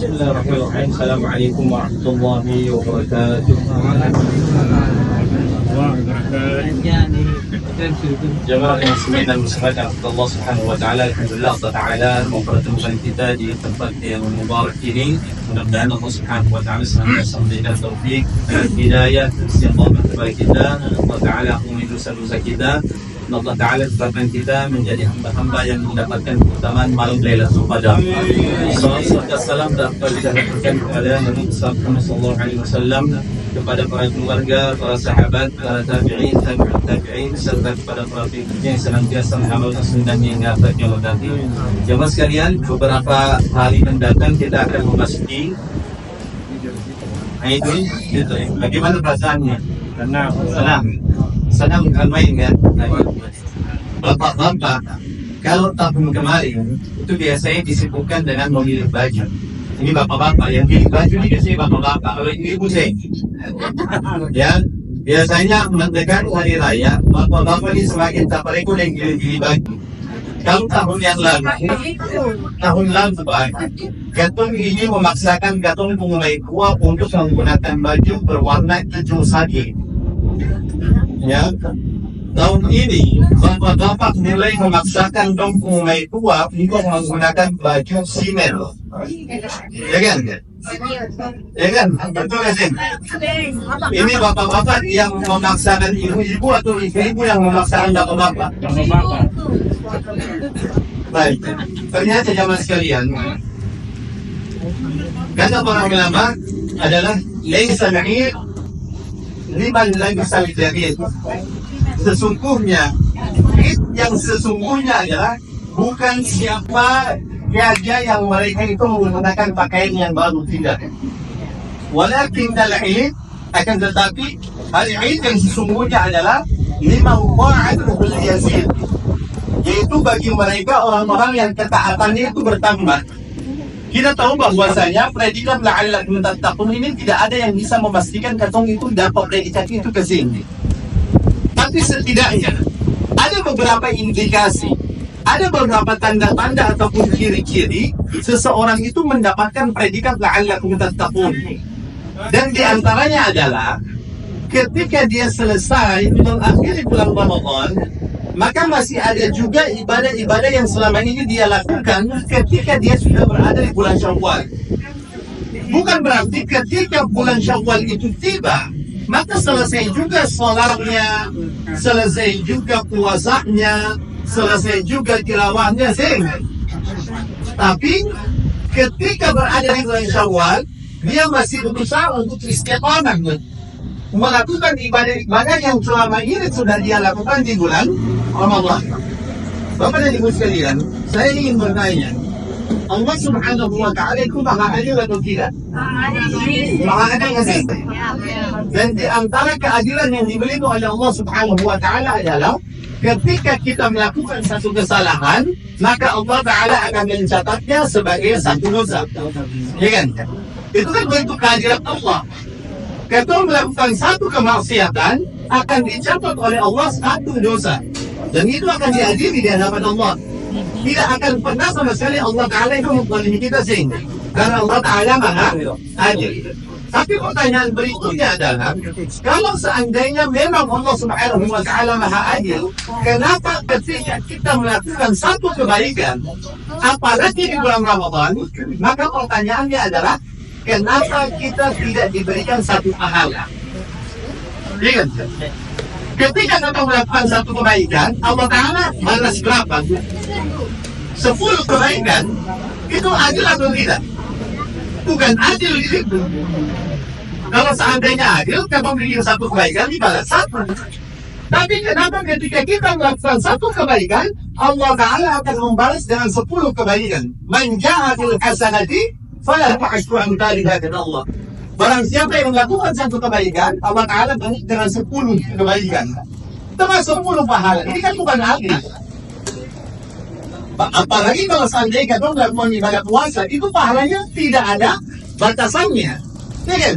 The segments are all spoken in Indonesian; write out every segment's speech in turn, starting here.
Bismillahirrahmanirrahim. Assalamualaikum warahmatullahi wabarakatuh. Jemaah yang muslimin dan muslimat yang Allah Subhanahu wa taala, alhamdulillah Allah taala mempertemukan kita di tempat yang mubarak ini. Mudah-mudahan Allah Subhanahu wa taala senantiasa memberikan taufik, hidayah, istiqamah kepada kita. Allah taala mengampuni dosa-dosa kita. Allah Ta'ala tetapkan kita menjadi hamba-hamba yang mendapatkan keutamaan malam Lailatul Qadar. Salam dan kita lakukan kepada Nabi sallallahu alaihi wasallam, kepada para keluarga, para sahabat, para tabi'in, tabi'in serta kepada para pengikutnya yang senantiasa mengamalkan sunnahnya hingga akhir zaman nanti. Jemaah sekalian, beberapa hari mendatang kita akan memasuki Idul Fitri. Bagaimana perasaannya? Senang bukan main kan? Bapak-bapak, kalau tahun kemarin itu biasanya disibukkan dengan memilih baju. Ini bapak-bapak yang pilih baju ini biasanya bapak-bapak. Kalau ini ibu saya, ya biasanya mendekati hari raya, bapak-bapak ini semakin tak perlu yang pilih baju. Kalau tahun yang lalu Pak, Gatong ini memaksakan Gatong Pengulai Tua untuk menggunakan baju berwarna hijau sage. Ya, tahun ini bapak-bapak mulai memaksakan dong Pengulai Tua untuk menggunakan baju simer. Ya kan? Ya kan? Betul kan? Ini bapak-bapak yang memaksakan ibu-ibu atau ibu-ibu yang memaksakan bapak-bapak? Baik, ternyata jamaah sekalian, kata para ulama adalah laisa al-'id liman lam yusalli. Sesungguhnya yang sesungguhnya adalah bukan siapa saja yang mereka itu menggunakan pakaian yang baru, tidak. Walakin al-'id, akan tetapi al-'id yang sesungguhnya adalah liman ta'atu bil yazid, yaitu bagi mereka orang-orang yang ketaatannya itu bertambah. Kita tahu bahwasanya predikat la'allakum tattaqun ini tidak ada yang bisa memastikan katong itu dapat predikat itu ke sini. Tapi setidaknya ada beberapa indikasi, ada beberapa tanda-tanda ataupun ciri-ciri seseorang itu mendapatkan predikat la'allakum tattaqun. Dan diantaranya adalah ketika dia selesai mengakhiri bulan Ramadan, maka masih ada juga ibadah-ibadah yang selama ini dia lakukan ketika dia sudah berada di bulan Syawal. Bukan berarti ketika bulan Syawal itu tiba, maka selesai juga sholatnya, selesai juga puasanya, selesai juga tilawahnya, tapi ketika berada di bulan Syawal, dia masih berusaha untuk istiqamah, melakukan ibadah-ibadah yang selama ini sudah dia lakukan di bulan Ramadan. Bapak dan Ibu sekalian, saya ingin bertanya, Allah Subhanahu wa ta'ala itu maha adil atau tidak? Maha adil nggak sih? Dan di antara keadilan yang dimiliki oleh Allah Subhanahu wa ta'ala adalah ketika kita melakukan satu kesalahan, maka Allah Ta'ala akan mencatatnya sebagai satu dosa. Ya kan? Itu kan bentuk keadilan Allah. Ketika melakukan satu kemaksiatan, akan dicatat oleh Allah satu dosa, dan itu akan diadili di hadapan Allah. Tidak akan pernah sama sekali Allah Ta'ala itu menzalimi kita sehingga, karena Allah Ta'ala maha adil. Tapi pertanyaan berikutnya adalah, kalau seandainya memang Allah Subhanahu wa ta'ala maha adil, kenapa ketika kita melakukan satu kebaikan, apalagi di bulan Ramadan, maka pertanyaannya adalah, kenapa kita tidak diberikan satu pahala? Lihat, ketika kita melakukan satu kebaikan, Allah Ta'ala balas berapa? 10 kebaikan. Itu adil atau tidak? Bukan adil itu. Kalau seandainya adil, kita memberikan satu kebaikan dibalas satu. Tapi kenapa ketika kita melakukan satu kebaikan, Allah Ta'ala akan membalas dengan 10 kebaikan? Man ja'a bil hasanati falahu asyru amsalha, kata Allah. Barang siapa yang melakukan satu kebaikan, Allah Ta'ala beri dengan 10 kebaikan, termasuk 10 pahala. Ini kan bukan adil. Apalagi kalau seandainya kita melakukan ibadah puasa, itu pahalanya tidak ada batasannya. Ya kan?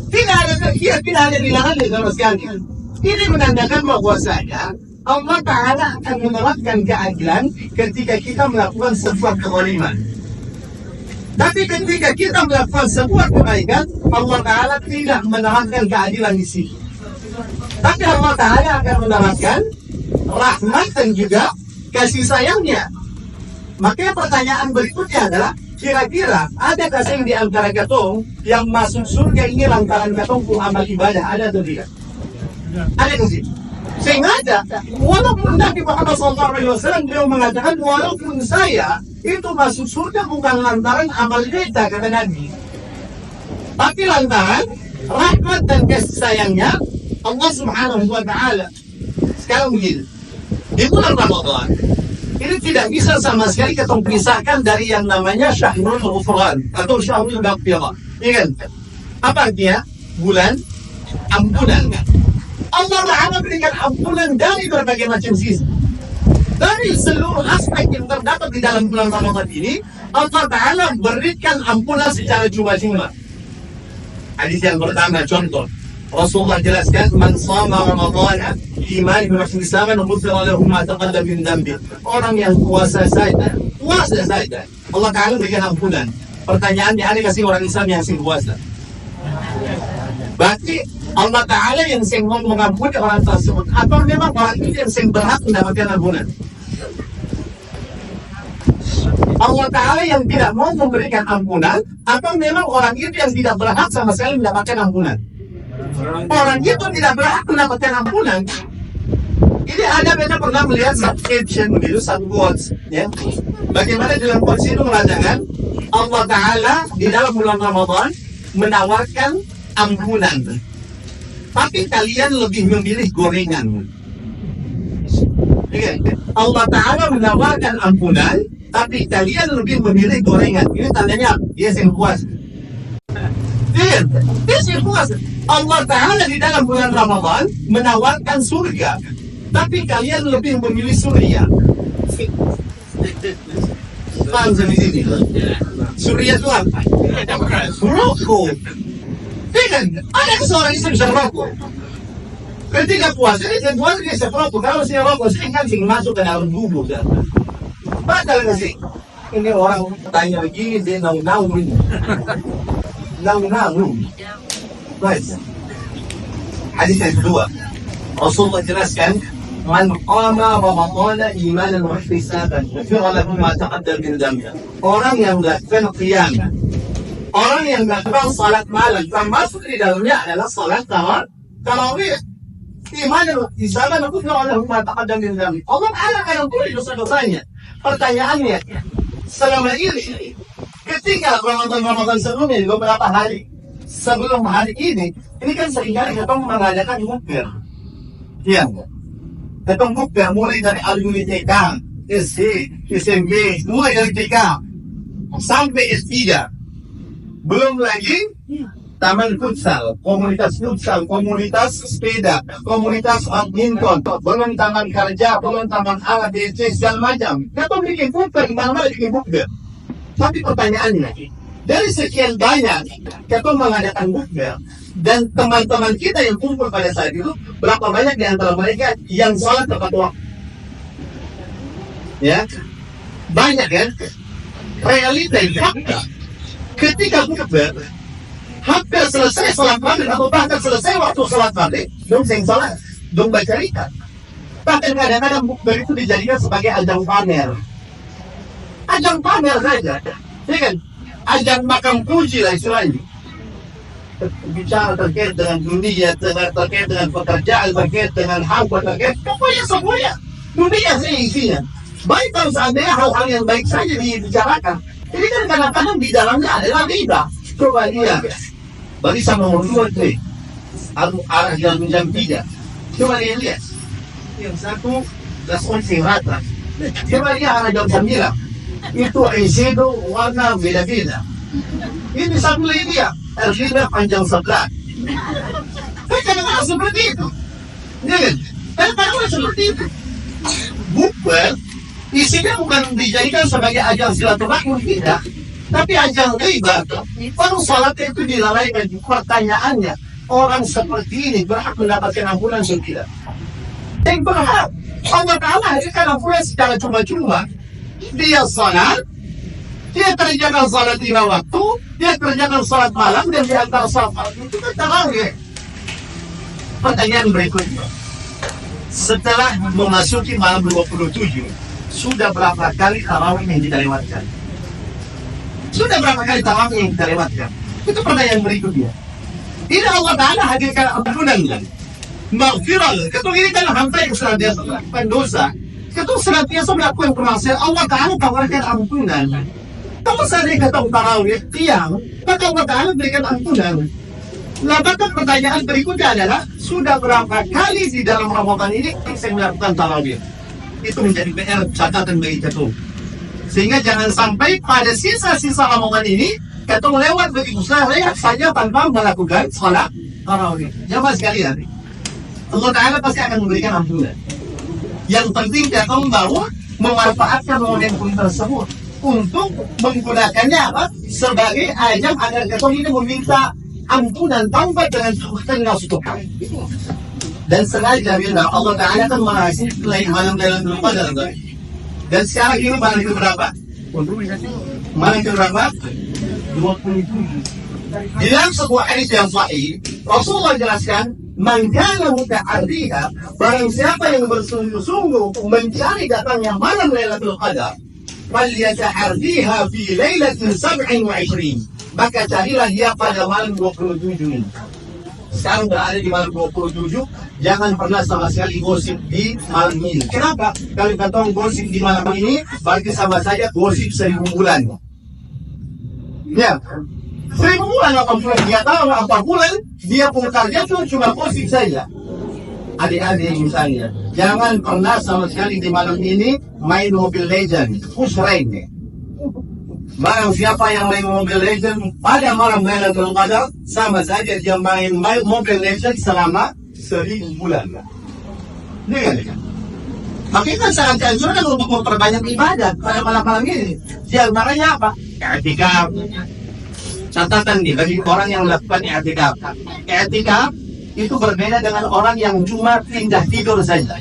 Tidak ada bilangan sama sekali. Ini menandakan bahwasanya Allah Ta'ala akan menerapkan keadilan ketika kita melakukan sebuah kezaliman. Tapi ketika kita melakukan sebuah kebaikan, Allah Ta'ala tidak menerangkan keadilan di sini. Tapi Allah Ta'ala akan menerangkan rahmat dan juga kasih sayangnya. Makanya pertanyaan berikutnya adalah, kira-kira adakah yang di antara katong yang masuk surga ini lantaran katong pun amal ibadah, ada atau tidak? Ada ke sih? Sehingga ada, walaupun Nabi Muhammad SAW beliau mengatakan, walaupun saya itu masuk surga bukan lantaran amal kita, kata Nabi, tapi lantaran rahmat dan kasih sayangnya Allah Subhanahu wa Ta'ala. Sekarang begini, di bulan Ramadan ini tidak bisa sama sekali kita pisahkan dari yang namanya Syahrul Ghufran atau Syahrul Maghfirah. Ya kan? Apa artinya? Bulan ampunan. Allah Ta'ala berikan ampunan dari berbagai macam sisi. Dari seluruh aspek yang terdapat di dalam bulan Ramadan ini, Allah Ta'ala berikan ampunan secara cuma-cuma. Hadis yang pertama, contoh, Rasulullah jelaskan, man shama Ramadan iman wa ihtisaban ghufira lahu ma taqaddama min dhanbi. Orang yang puasa saja, Allah Ta'ala berikan ampunan. Pertanyaannya, ada kasih orang Islam yang sing puasa? Berarti Allah Ta'ala yang sing mengampuni orang tersebut, atau memang orang itu yang sing berhak mendapatkan ampunan? Allah Ta'ala yang tidak mau memberikan ampunan, atau memang orang itu yang tidak berhak sama sekali mendapatkan ampunan? Orang itu tidak berhak mendapatkan ampunan. Ini ada beda pernah melihat satu caption begitu, satu quotes, ya. Bagaimana dalam quotes itu mengatakan Allah Ta'ala di dalam bulan Ramadan menawarkan ampunan, tapi kalian lebih memilih gorengan. Allah Ta'ala menawarkan ampunan, tapi kalian lebih memilih gorengan. Ini tandanya dia yang puas. Dia yang puas. Allah Ta'ala di dalam bulan Ramadan menawarkan surga, tapi kalian lebih memilih surya. Paham di sini? Surya itu apa? Rokok. Ada seorang istri bisa rokok. Ketika puasa, dia bisa rokok. Kalau saya rokok, saya kan sing masuk ke dalam tubuh. Padahal nggak sih? Ini orang tanya begini, dia nau-nau ini. Nau-nau. Baik. Hadis yang kedua, Rasulullah jelaskan, man qama Ramadhan imanan wa ihtisaban ghufira lahu ma taqaddama min dhanbihi. Orang yang melakukan qiyam, orang yang melakukan salat malam, termasuk di dalamnya adalah salat tarawih, imanan wa ihtisaban ghufira lahu ma taqaddama min dhanbihi. Allah Ta'ala akan ampuni dosa-dosanya. Pertanyaannya, selama ini ketika Ramadan sebelumnya beberapa hari sebelum hari ini kan seringkali kita mengadakan bukber. Iya, kita bukber mulai dari alumni TK, SD, SMP, mulai dari TK sampai S3. Belum lagi taman futsal, komunitas sepeda, komunitas badminton, belum taman kerja, belum taman alat DC segala macam. Kita bikin bukber, mana-mana bikin bukber. Tapi pertanyaannya, dari sekian banyak kita mengadakan bukber dan teman-teman kita yang kumpul pada saat itu, berapa banyak di antara mereka yang sholat tepat waktu? Ya, banyak kan? Realita itu fakta. Ketika bukber, hampir selesai sholat maghrib atau bahkan selesai waktu sholat maghrib, dong sing sholat, dong baca rikat. Bahkan kadang-kadang bukber itu dijadikan sebagai ajang pamer. Ajang pamer saja, ya kan? Ajang makan puji lah istilahnya. Bicara terkait dengan dunia, terkait dengan pekerjaan, terkait dengan harta, terkait pokoknya semuanya. Dunia isinya. Baik kalau seandainya hal-hal yang baik saja dibicarakan. Ini kan kadang-kadang di dalamnya adalah riba. Coba lihat. Barisan nomor 2 tuh. Arah jam 3. Coba lihat. Yang satu, respon rata. Coba lihat arah jam 9. Itu esido warna beda-beda. Ini satu lagi dia, Elvira panjang sebelah. Kadang-kadang seperti itu. Ya kan? Kadang-kadang seperti itu. Bukber isinya bukan dijadikan sebagai ajang silaturahmi tidak, tapi ajang riba. Baru salat itu dilalaikan. Pertanyaannya, orang seperti ini berhak mendapatkan ampunan atau tidak? Yang berhak. Allah Ta'ala hadirkan ampunan secara cuma-cuma. Dia salat, dia kerjakan salat 5 waktu, dia kerjakan salat malam, dan di antara salat malam itu kan tarawih. Pertanyaan berikutnya, setelah memasuki malam 27, sudah berapa kali tarawih yang kita lewatkan? Sudah berapa kali tarawih yang kita lewatkan? Itu pertanyaan berikutnya. Ini Allah Ta'ala hadirkan ampunan dan maghfirah. Ketua ini kan sampai senantiasa melakukan dosa, ketua senantiasa melakukan kemaksiatan, Allah Ta'ala tawarkan ampunan. Kalau saya kata tarawih tiang, maka Allah Ta'ala berikan ampunan. Labakan pertanyaan berikutnya adalah, sudah berapa kali di dalam Ramadan ini saya melakukan tarawih? Itu menjadi PR catatan bagi ketua. Sehingga jangan sampai pada sisa-sisa Ramadan ini ketua lewat begitu saja tanpa melakukan salat tarawih. Jamaah sekalian, Allah Ta'ala pasti akan memberikan ampunan. Yang penting ketua baru memanfaatkan momentum tersebut untuk menggunakannya apa? Sebagai ajang agar ketua ini meminta ampunan tanpa dengan Tuhan. Dan sengaja bila Allah Ta'ala kan mengasih malam dalam Qadar. Dan sekarang ini malam ke berapa? Malam ke berapa? 27. Di dalam sebuah hadis yang sahih, Rasulullah jelaskan, man kana muta'arriha, barang siapa yang bersungguh-sungguh mencari datangnya malam Lailatul Qadar, falyataharriha fi lailatin 27, maka carilah dia pada malam 27 ini. Sekarang berada di malam 27, jangan pernah sama sekali gosip di malam ini. Kenapa? Kalau kata gosip di malam ini, berarti sama saja gosip 1000 bulan. Ya, 1000 bulan 83 tahun 4 bulan, dia pun kerja tuh cuma gosip saja. Adik-adik misalnya, jangan pernah sama sekali di malam ini main Mobile Legends, push rank. Barang siapa yang main Mobile Legends pada malam Lailatul Qadar, sama saja dia main Mobile Legends selama 1000 bulan. Ini kan? Makanya kan sangat dianjurkan untuk memperbanyak ibadat pada malam-malam ini. Yang makanya apa? I'tikaf. Catatan nih bagi orang yang melakukan i'tikaf. I'tikaf itu berbeda dengan orang yang cuma pindah tidur saja.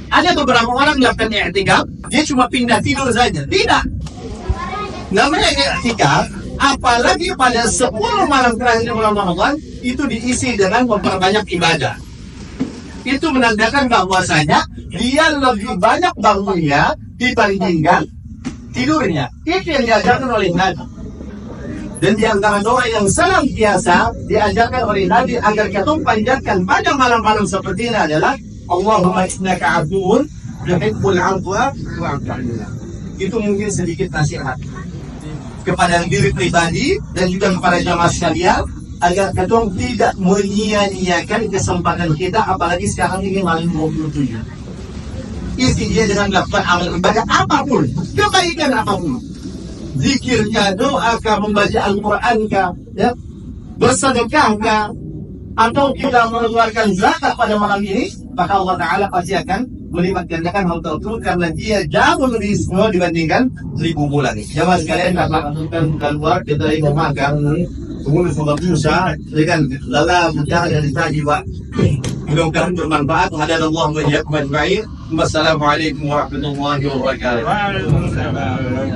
Ada beberapa orang melakukan i'tikaf, dia cuma pindah tidur saja. Tidak. Namanya i'tikaf, apalagi pada 10 malam terakhir bulan Ramadan, itu diisi dengan memperbanyak ibadah. Itu menandakan bahwasanya dia lebih banyak bangunnya dibandingkan tidurnya. Itu yang diajarkan oleh Nabi. Dan di antara doa yang sangat biasa diajarkan oleh Nabi agar kita panjatkan pada malam-malam seperti ini adalah, Allahumma innaka afuwun tuhibbul afwa fa'fu anna. Itu mungkin sedikit nasihat kepada diri pribadi dan juga kepada jamaah sekalian, agar kita tidak menyia-nyiakan kesempatan kita, apalagi sekarang ini malam 27. Isi dia dengan melakukan amal ibadah apapun, kebaikan apapun, zikirnya, doakah, membaca Al-Quran kah, ya, bersedekah kah, atau kita mengeluarkan zakat pada malam ini, maka Allah Ta'ala pasti akan melipat gandakan hal tersebut, karena dia jauh lebih semua dibandingkan 1000 bulan. Jamaah sekalian, kita keluar, kita ingin makan kemudian semoga bisa dengan lala mudah dari tadi, Pak. Mudah-mudahan bermanfaat. Hadanallah wa iyyakum ajma'in. Wassalamualaikum warahmatullahi wabarakatuh. Waalaikumsalam.